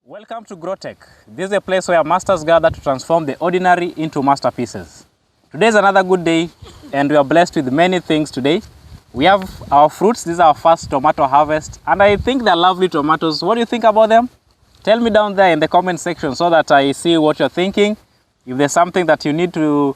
Welcome to GrowT3ch. This is a place where masters gather to transform the ordinary into masterpieces. Today is another good day and we are blessed with many things today. We have our fruits. This is our first tomato harvest and I think they're lovely tomatoes. What do you think about them? Tell me down there in the comment section so that I see what you're thinking. If there's something that you need to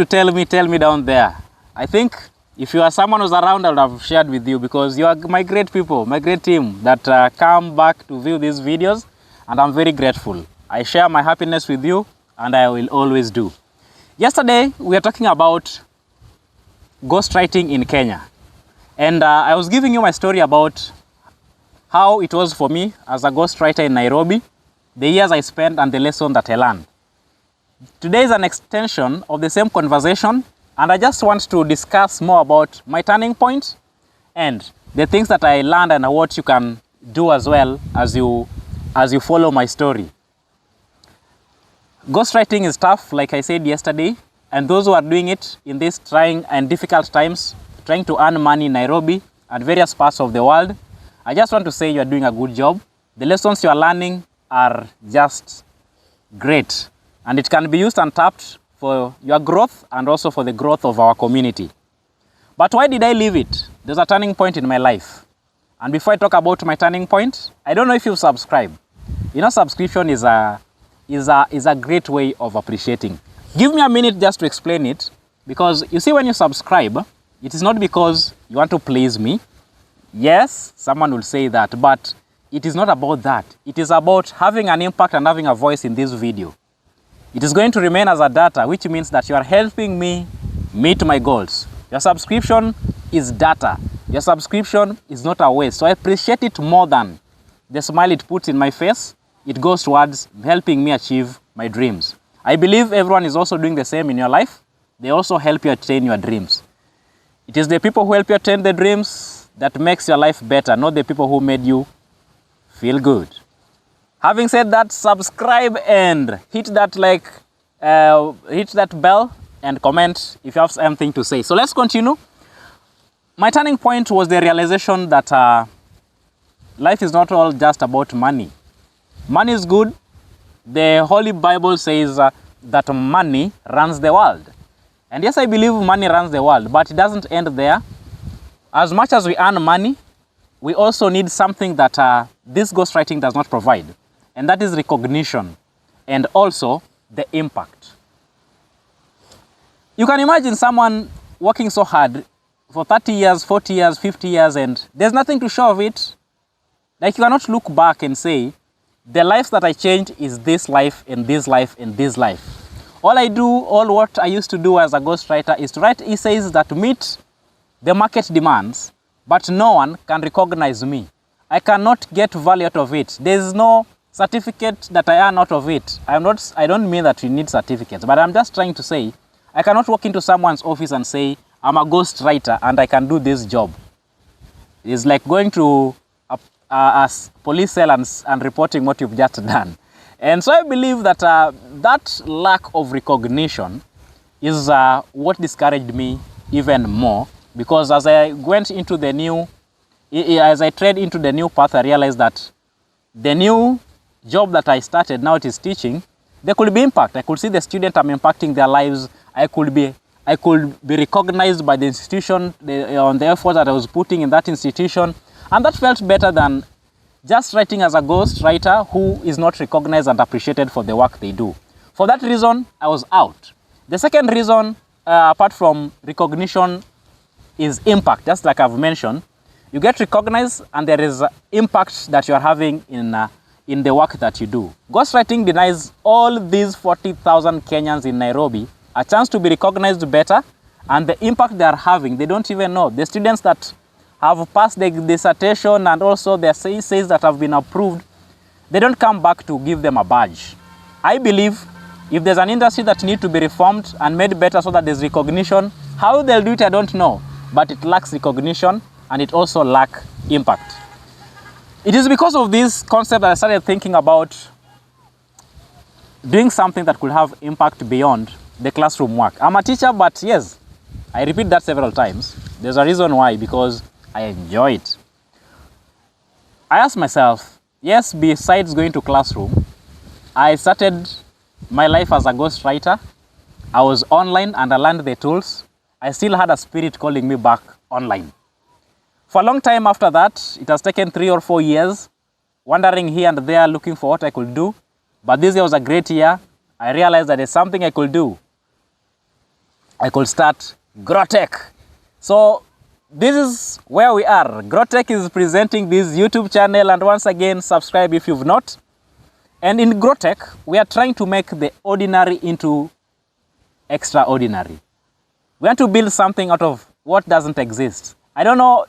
tell me down there. I think if you are someone who's around, I would have shared with you because you are my great people, my great team that come back to view these videos. And I'm very grateful. I share my happiness with you and I will always do. Yesterday, we were talking about ghostwriting in Kenya. And I was giving you my story about how it was for me as a ghostwriter in Nairobi, the years I spent and the lesson that I learned. Today is an extension of the same conversation and I just want to discuss more about my turning point and the things that I learned and what you can do as well as you follow my story. Ghostwriting is tough, like I said yesterday, and those who are doing it in these trying and difficult times, trying to earn money in Nairobi and various parts of the world, I just want to say you are doing a good job. The lessons you are learning are just great, and it can be used and tapped for your growth and also for the growth of our community. But why did I leave it? There's a turning point in my life. And before I talk about my turning point, I don't know if you subscribe. You know, subscription is a great way of appreciating. Give me a minute just to explain it, because you see, when you subscribe, it is not because you want to please me. Yes, someone will say that, but it is not about that. It is about having an impact and having a voice in this video. It is going to remain as a data, which means that you are helping me meet my goals. Your subscription is data. Your subscription is not a waste. So I appreciate it more than the smile it puts in my face. It goes towards helping me achieve my dreams. I believe everyone is also doing the same in your life. They also help you attain your dreams. It is the people who help you attain the dreams that makes your life better, not the people who made you feel good. Having said that, subscribe and hit that bell and comment if you have something to say. So let's continue. My turning point was the realization that life is not all just about money. Money is good. The Holy Bible says that money runs the world. And yes, I believe money runs the world, but it doesn't end there. As much as we earn money, we also need something that this ghostwriting does not provide. And that is recognition and also the impact. You can imagine someone working so hard for 30 years, 40 years, 50 years, and there's nothing to show of it. Like, you cannot look back and say, the life that I changed is this life and this life and this life. All what I used to do as a ghostwriter is to write essays that meet the market demands, but no one can recognize me. I cannot get value out of it. There's no certificate that I earn out of it. I don't mean that you need certificates, but I'm just trying to say, I cannot walk into someone's office and say, I'm a ghostwriter and I can do this job. It's like going to a police cell and reporting what you've just done. And so I believe that that lack of recognition is what discouraged me even more, because as I tread into the new path, I realized that the new job that I started, now it is teaching, there could be impact. I could see the student, I'm impacting their lives. I could be recognized by the institution on the effort that I was putting in that institution. And that felt better than just writing as a ghostwriter who is not recognized and appreciated for the work they do. For that reason, I was out. The second reason, apart from recognition, is impact. Just like I've mentioned, you get recognized and there is impact that you are having in the work that you do. Ghostwriting denies all these 40,000 Kenyans in Nairobi a chance to be recognized better, and the impact they are having, they don't even know. The students that have passed the dissertation and also their essays that have been approved, they don't come back to give them a badge. I believe if there's an industry that needs to be reformed and made better so that there's recognition, how they'll do it, I don't know, but it lacks recognition and it also lacks impact. It is because of this concept that I started thinking about doing something that could have impact beyond the classroom work. I'm a teacher, but yes, I repeat that several times. There's a reason why, because I enjoy it. I asked myself, yes, besides going to classroom, I started my life as a ghostwriter. I was online and I learned the tools. I still had a spirit calling me back online. For a long time after that, it has taken 3 or 4 years, wandering here and there looking for what I could do. But this year was a great year. I realized that there's something I could do. I could start GrowT3ch. So this is where we are. GrowT3ch is presenting this YouTube channel, and once again, subscribe if you've not. And in GrowT3ch, we are trying to make the ordinary into extraordinary. We want to build something out of what doesn't exist. I don't know,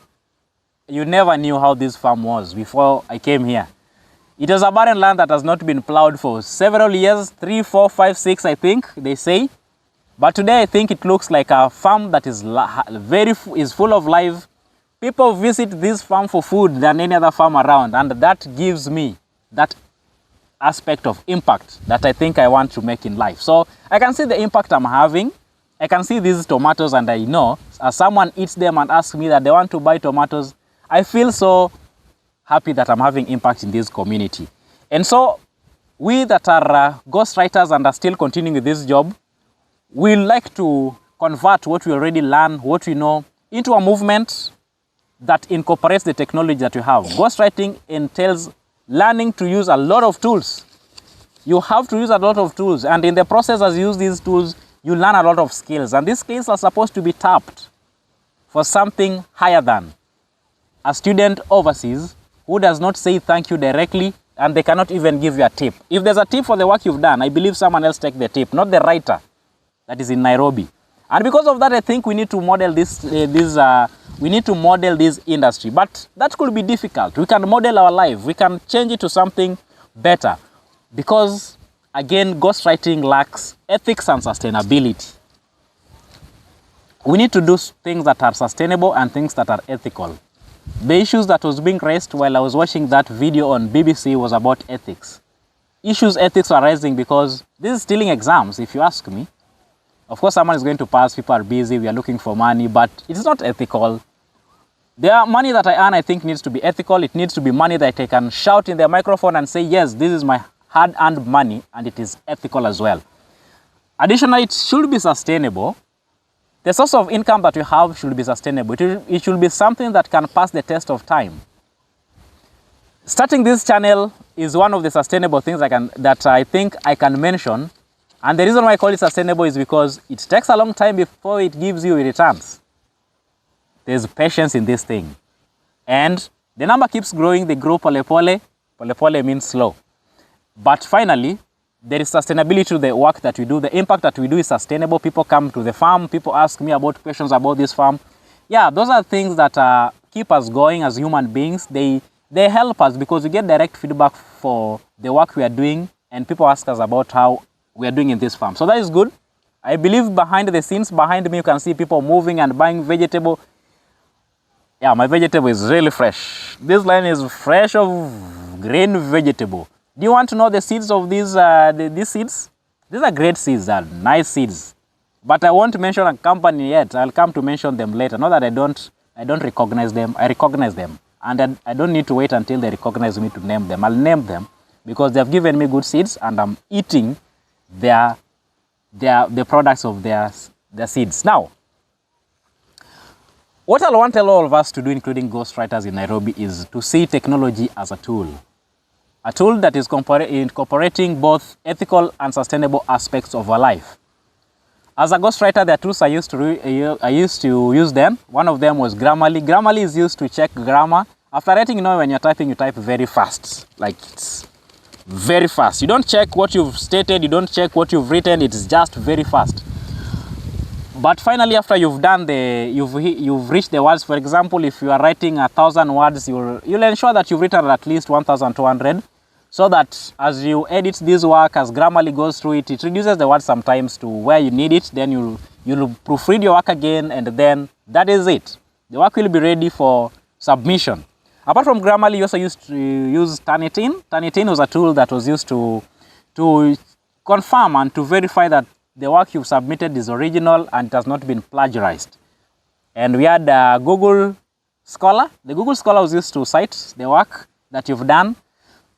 you never knew how this farm was before I came here. It was a barren land that has not been plowed for several years, 3, 4, 5, 6, I think, they say. But today I think it looks like a farm that is full of life. People visit this farm for food than any other farm around, and that gives me that aspect of impact that I think I want to make in life. So I can see the impact I'm having. I can see these tomatoes, and I know as someone eats them and asks me that they want to buy tomatoes, I feel so happy that I'm having impact in this community. And so we that are ghostwriters and are still continuing with this job, we like to convert what we already learn, what we know, into a movement that incorporates the technology that you have. Ghostwriting entails learning to use a lot of tools. You have to use a lot of tools, and in the process as you use these tools, you learn a lot of skills, and these skills are supposed to be tapped for something higher than a student overseas who does not say thank you directly, and they cannot even give you a tip. If there's a tip for the work you've done, I believe someone else take the tip, not the writer that is in Nairobi. And because of that, I think we need to model this industry. But that could be difficult. We can model our life. We can change it to something better. Because, again, ghostwriting lacks ethics and sustainability. We need to do things that are sustainable and things that are ethical. The issues that was being raised while I was watching that video on BBC was about ethics. Ethics are rising because this is stealing exams, if you ask me. Of course, someone is going to pass, people are busy, we are looking for money, but it's not ethical. The money that I earn, I think, needs to be ethical. It needs to be money that I can shout in the microphone and say, yes, this is my hard-earned money, and it is ethical as well. Additionally, it should be sustainable. The source of income that you have should be sustainable. It should be something that can pass the test of time. Starting this channel is one of the sustainable things that I think I can mention. And the reason why I call it sustainable is because it takes a long time before it gives you returns. There's patience in this thing. And the number keeps growing. They grow pole pole. Pole pole means slow. But finally, there is sustainability to the work that we do. The impact that we do is sustainable. People come to the farm. People ask me about questions about this farm. Yeah, those are things that keep us going as human beings. They help us because we get direct feedback for the work we are doing, and people ask us about how we are doing in this farm. So that is good. I believe behind the scenes, behind me, you can see people moving and buying vegetable. Yeah, my vegetable is really fresh. This line is fresh of green vegetable. Do you want to know the seeds of these seeds? These are great seeds, are nice seeds. But I won't mention a company yet. I'll come to mention them later. Not that I don't recognize them. I recognize them. And I don't need to wait until they recognize me to name them. I'll name them because they've given me good seeds, and I'm eating the products of their seeds. Now, what I want all of us to do, including ghostwriters in Nairobi, is to see technology as a tool that is incorporating both ethical and sustainable aspects of our life. As a ghostwriter, there are tools I used to use then. One of them was Grammarly. Grammarly is used to check grammar. After writing, when you're typing, you type very fast. Like, it's very fast. You don't check what you've stated, you don't check what you've written, it's just very fast. But finally, after you've done you've reached the words. For example, if you are writing 1,000 words, you'll ensure that you've written at least 1,200, so that as you edit this work, as Grammarly goes through it, it reduces the words sometimes to where you need it. Then you'll proofread your work again, and then that is it. The work will be ready for submission. Apart from Grammarly, you also used to use Turnitin. Turnitin was a tool that was used to confirm and to verify that the work you've submitted is original and it has not been plagiarized. And we had Google Scholar. The Google Scholar was used to cite the work that you've done.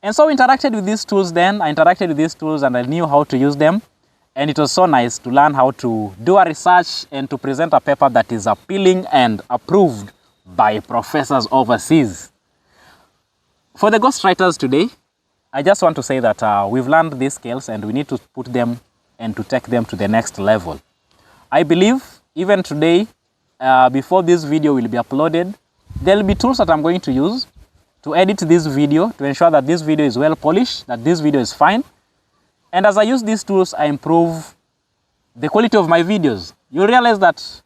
And so we interacted with these tools then. I interacted with these tools and I knew how to use them. And it was so nice to learn how to do a research and to present a paper that is appealing and approved by professors overseas. For the ghostwriters today, I just want to say that we've learned these skills and we need to put them and to take them to the next level. I believe even today, before this video will be uploaded, there will be tools that I'm going to use to edit this video to ensure that this video is well polished, that this video is fine. And as I use these tools, I improve the quality of my videos. You realize that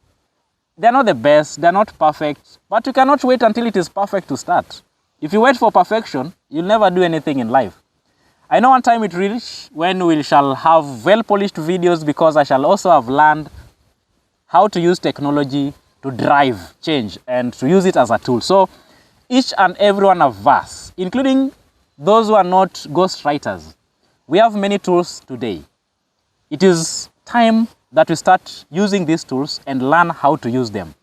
they're not the best, they're not perfect, but you cannot wait until it is perfect to start. If you wait for perfection, you'll never do anything in life. I know one time it will reach when we shall have well-polished videos, because I shall also have learned how to use technology to drive change and to use it as a tool. So each and every one of us, including those who are not ghostwriters, we have many tools today. It is time that we start using these tools and learn how to use them.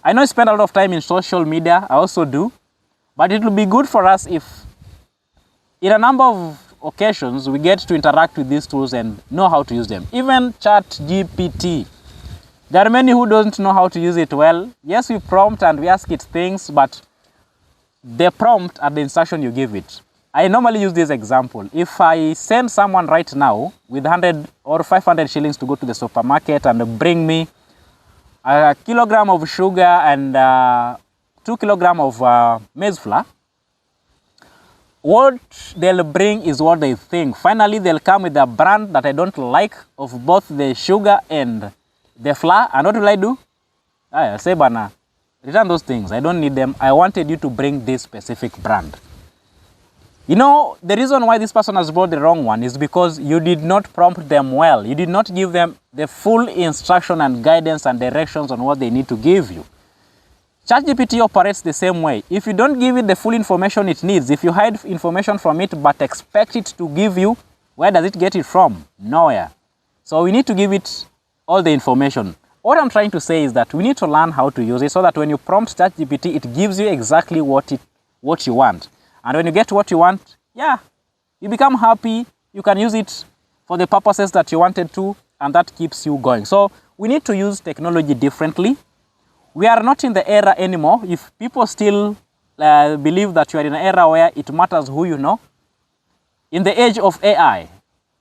I know I spend a lot of time in social media, I also do, but it will be good for us if in a number of occasions we get to interact with these tools and know how to use them. Even ChatGPT, there are many who don't know how to use it well. Yes, we prompt and we ask it things, but the prompt and the instruction you give it. I normally use this example. If I send someone right now with 100 or 500 shillings to go to the supermarket and bring me a kilogram of sugar and 2 kilograms of maize flour, what they'll bring is what they think. Finally, they'll come with a brand that I don't like of both the sugar and the flour. And what will I do? I'll say, Bana, return those things. I don't need them. I wanted you to bring this specific brand. You know, the reason why this person has brought the wrong one is because you did not prompt them well. You did not give them the full instruction and guidance and directions on what they need to give you. ChatGPT operates the same way. If you don't give it the full information it needs, if you hide information from it but expect it to give you, where does it get it from? Nowhere. So we need to give it all the information. What I'm trying to say is that we need to learn how to use it so that when you prompt ChatGPT, it gives you exactly what you want. And when you get what you want, yeah, you become happy. You can use it for the purposes that you wanted to, and that keeps you going. So we need to use technology differently. We are not in the era anymore. If people still believe that you are in an era where it matters who you know, in the age of AI,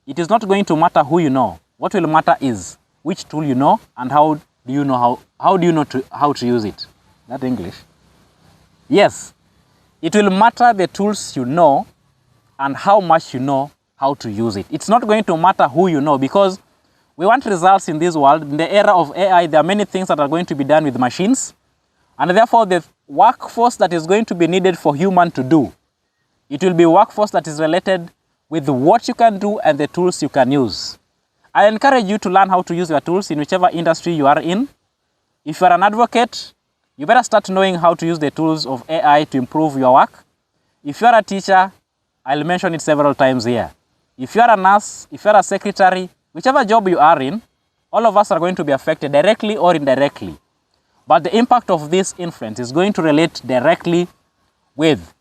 it is not going to matter who you know. What will matter is which tool you know and how do you know how to use it. That English? Yes, it will matter the tools you know and how much you know how to use it. It's not going to matter who you know, because we want results in this world. In the era of AI, there are many things that are going to be done with machines, and therefore the workforce that is going to be needed for human to do, it will be workforce that is related with what you can do and the tools you can use. I encourage you to learn how to use your tools in whichever industry you are in. If you are an advocate, you better start knowing how to use the tools of AI to improve your work. If you are a teacher, I'll mention it several times here. If you are a nurse, if you are a secretary, whichever job you are in, all of us are going to be affected directly or indirectly. But the impact of this influence is going to relate directly with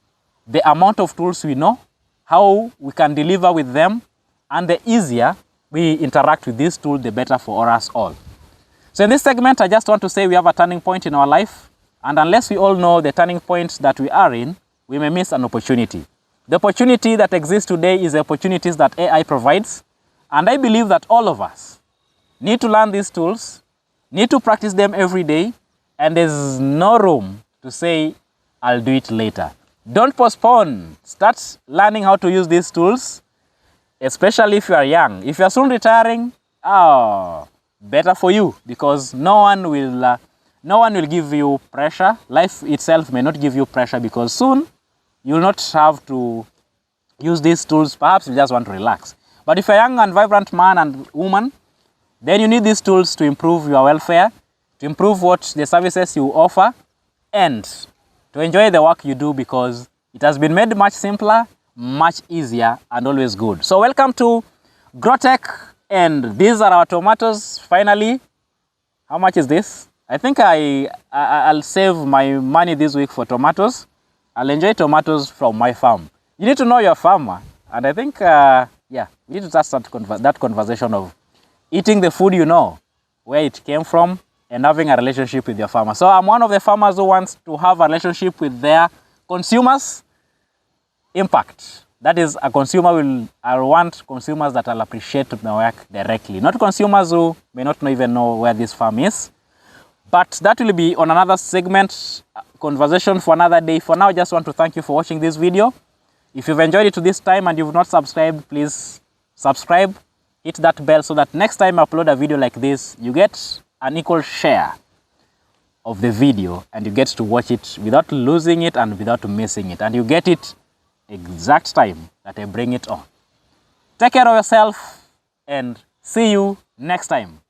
the amount of tools we know, how we can deliver with them, and the easier we interact with this tool, the better for us all. So in this segment, I just want to say we have a turning point in our life, and unless we all know the turning point that we are in, we may miss an opportunity. The opportunity that exists today is the opportunities that AI provides. And I believe that all of us need to learn these tools, need to practice them every day, and there's no room to say, I'll do it later. Don't postpone. Start learning how to use these tools, especially if you are young. If you are soon retiring, better for you, because no one will give you pressure. Life itself may not give you pressure, because soon you will not have to use these tools. Perhaps you just want to relax. But if you're a young and vibrant man and woman, then you need these tools to improve your welfare, to improve what the services you offer, and to enjoy the work you do, because it has been made much simpler, much easier, and always good. So welcome to GrowT3ch, and these are our tomatoes. Finally, how much is this? I think I'll save my money this week for tomatoes. I'll enjoy tomatoes from my farm. You need to know your farmer. And I think, yeah, you need to start that conversation of eating the food you know, where it came from, and having a relationship with your farmer. So I'm one of the farmers who wants to have a relationship with their consumers. Impact. That is, I want consumers that will appreciate my work directly. Not consumers who may not even know where this farm is. But that will be on another segment, conversation for another day. For now, I just want to thank you for watching this video. If you've enjoyed it to this time and you've not subscribed, please subscribe, hit that bell so that next time I upload a video like this, you get an equal share of the video and you get to watch it without losing it and without missing it. And you get it exact time that I bring it on. Take care of yourself and see you next time.